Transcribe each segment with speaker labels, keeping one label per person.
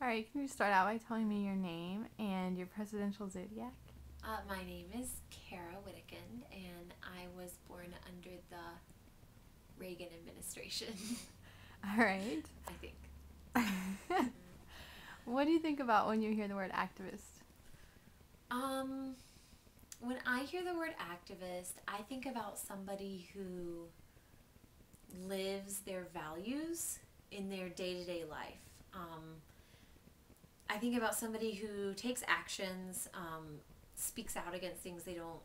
Speaker 1: All right, can you start out by telling me your name and your presidential zodiac?
Speaker 2: My name is Cara Whittekin, and I was born under the Reagan administration,
Speaker 1: All right.
Speaker 2: I think.
Speaker 1: What do you think about when you hear the word activist?
Speaker 2: Um, when I hear the word activist, I think about somebody who lives their values in their day to day life. I think about somebody who takes actions, speaks out against things they don't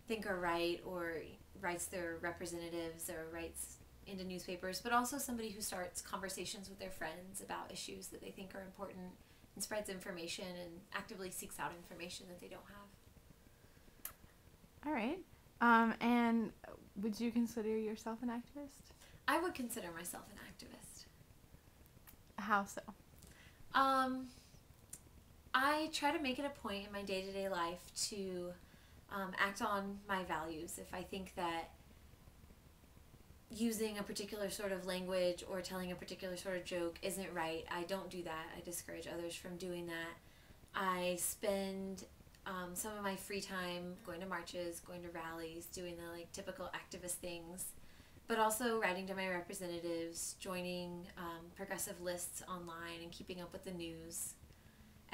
Speaker 2: think are right, or writes their representatives or writes into newspapers, but also somebody who starts conversations with their friends about issues that they think are important and spreads information and actively seeks out information that they don't have.
Speaker 1: All right. And would you consider yourself an activist?
Speaker 2: I would consider myself an activist.
Speaker 1: How so?
Speaker 2: I try to make it a point in my day-to-day life to act on my values. If I think that using a particular sort of language or telling a particular sort of joke isn't right, I don't do that. I discourage others from doing that. I spend some of my free time going to marches, going to rallies, doing the typical activist things, but also writing to my representatives, joining progressive lists online and keeping up with the news,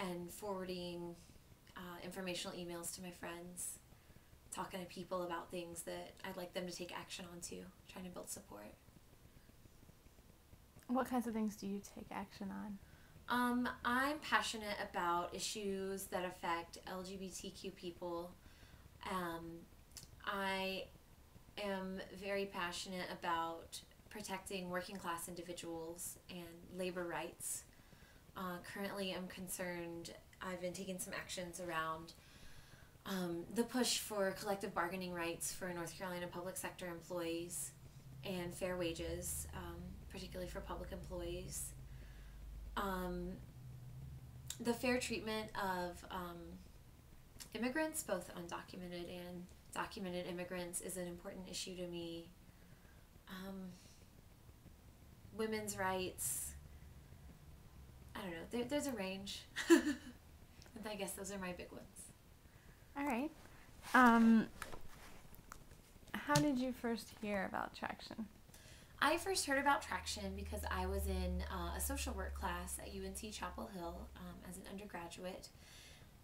Speaker 2: and forwarding informational emails to my friends, talking to people about things that I'd like them to take action on too, trying to build support.
Speaker 1: What kinds of things do you take action on?
Speaker 2: I'm passionate about issues that affect LGBTQ people. I am very passionate about protecting working class individuals and labor rights. Currently, I've been taking some actions around the push for collective bargaining rights for North Carolina public sector employees and fair wages, particularly for public employees. The fair treatment of immigrants, both undocumented and documented immigrants, is an important issue to me. Women's rights, I don't know, there's a range. And I guess those are my big ones.
Speaker 1: All right. How did you first hear about Traction?
Speaker 2: I first heard about Traction because I was in a social work class at UNC Chapel Hill as an undergraduate.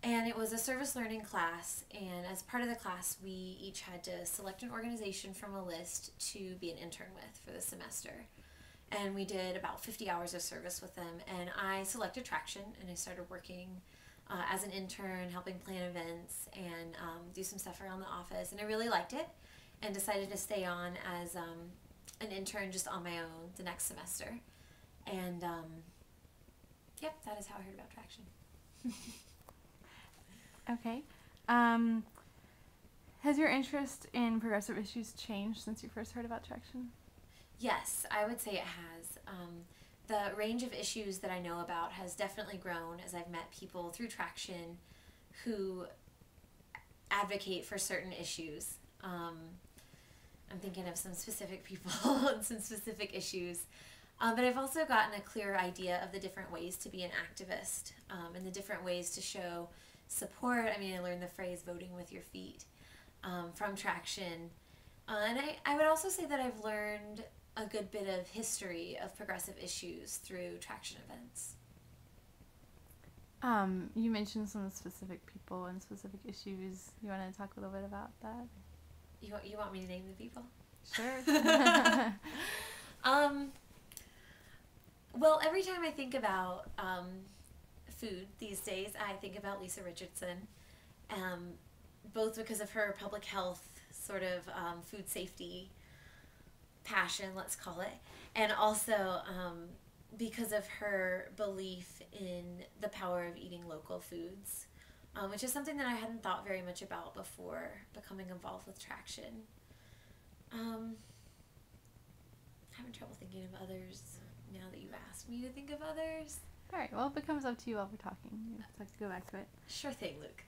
Speaker 2: And it was a service learning class, and as part of the class, we each had to select an organization from a list to be an intern with for the semester. And we did about 50 hours of service with them, and I selected Traction, and I started working as an intern, helping plan events and do some stuff around the office, and I really liked it and decided to stay on as an intern just on my own the next semester. And yep, that is how I heard about Traction.
Speaker 1: Okay. Has your interest in progressive issues changed since you first heard about Traction?
Speaker 2: Yes, I would say it has. The range of issues that I know about has definitely grown as I've met people through Traction who advocate for certain issues. I'm thinking of some specific people and some specific issues. But I've also gotten a clearer idea of the different ways to be an activist and the different ways to show support. I mean, I learned the phrase voting with your feet from Traction. And I would also say that I've learned a good bit of history of progressive issues through Traction events.
Speaker 1: You mentioned some specific people and specific issues. You want to talk a little bit about that?
Speaker 2: You want me to name the people?
Speaker 1: Sure.
Speaker 2: Well, every time I think about food these days, I think about Lisa Richardson, both because of her public health sort of food safety passion, let's call it, and also because of her belief in the power of eating local foods, which is something that I hadn't thought very much about before becoming involved with Traction. I'm having trouble thinking of others now that you've asked me to think of others.
Speaker 1: All right. Well, if it comes up to you while we're talking, you have to go back to it.
Speaker 2: Sure thing, Luke.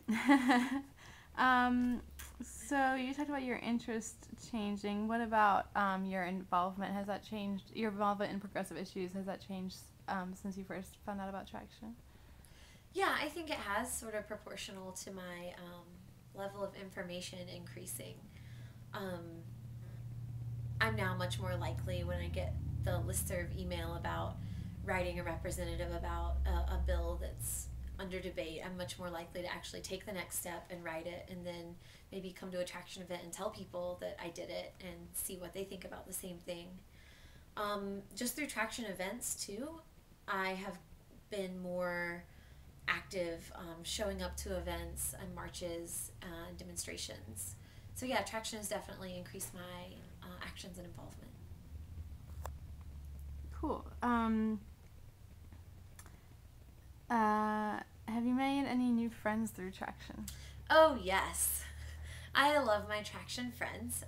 Speaker 1: So you talked about your interest changing. What about your involvement? Has that changed? Your involvement in progressive issues, has that changed since you first found out about Traction?
Speaker 2: Yeah, I think it has, sort of proportional to my level of information increasing. Um, I'm now much more likely when I get the listserv email about writing a representative about a bill that's under debate. I'm much more likely to actually take the next step and write it, and then maybe come to a traction event and tell people that I did it and see what they think about the same thing. Just through traction events too, I have been more active, showing up to events and marches and demonstrations. So yeah, traction has definitely increased my actions and involvement.
Speaker 1: Cool. Have you made any new friends through Traction?
Speaker 2: Oh yes, I love my traction friends.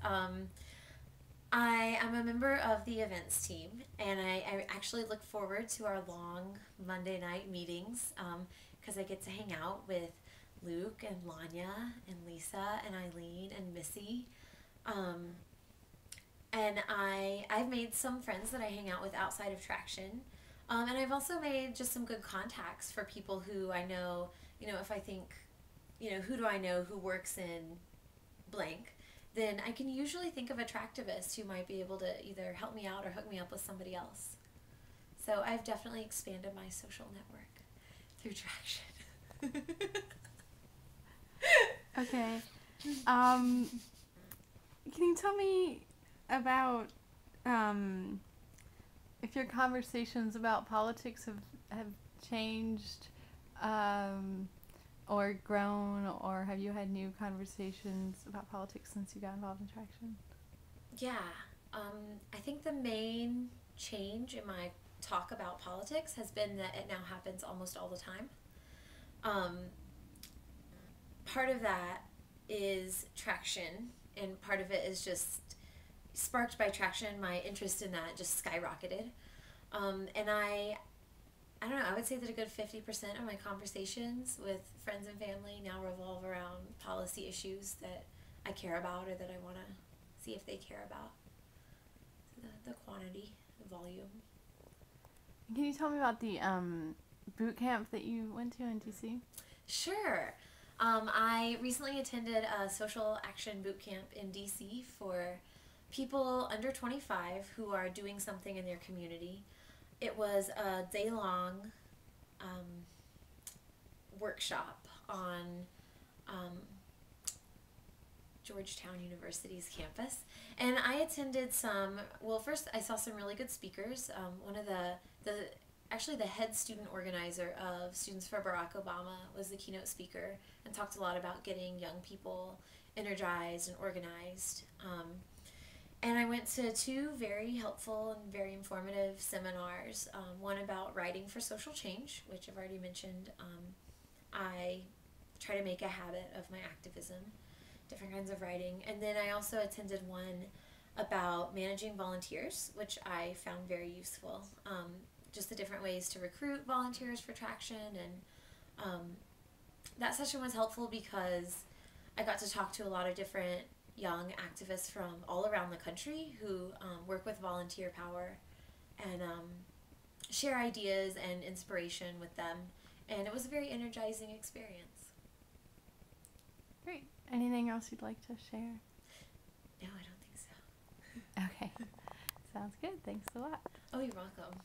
Speaker 2: I am a member of the events team, and I actually look forward to our long Monday night meetings because I get to hang out with Luke and Lanya and Lisa and Eileen and Missy. Um, and I've made some friends that I hang out with outside of Traction. And I've also made just some good contacts for people who I know, if I think, who do I know who works in blank, then I can usually think of attractivists who might be able to either help me out or hook me up with somebody else. So I've definitely expanded my social network through Traction.
Speaker 1: Okay. Um, can you tell me about if your conversations about politics have changed or grown, or have you had new conversations about politics since you got involved in Traction?
Speaker 2: Yeah, I think the main change in my talk about politics has been that it now happens almost all the time. Um, Part of that is Traction, and part of it is just sparked by Traction. My interest in that just skyrocketed. And I don't know, I would say that a good 50% of my conversations with friends and family now revolve around policy issues that I care about or that I want to see if they care about. So the quantity, the volume.
Speaker 1: Can you tell me about the boot camp that you went to in DC?
Speaker 2: Sure. I recently attended a social action boot camp in DC for people under 25 who are doing something in their community. It was a day-long workshop on um, Georgetown University's campus, and I attended some. Well, first I saw some really good speakers. One of the actually the head student organizer of Students for Barack Obama was the keynote speaker and talked a lot about getting young people energized and organized. And I went to two very helpful and very informative seminars. One about writing for social change, which I've already mentioned. I try to make a habit of my activism, different kinds of writing. And then I also attended one about managing volunteers, which I found very useful. Just the different ways to recruit volunteers for Traction. And that session was helpful because I got to talk to a lot of different young activists from all around the country who work with volunteer power, and share ideas and inspiration with them. And it was a very energizing experience.
Speaker 1: Great. Anything else you'd like to share?
Speaker 2: No, I don't think so.
Speaker 1: Okay. Sounds good. Thanks a lot.
Speaker 2: Oh, you're welcome.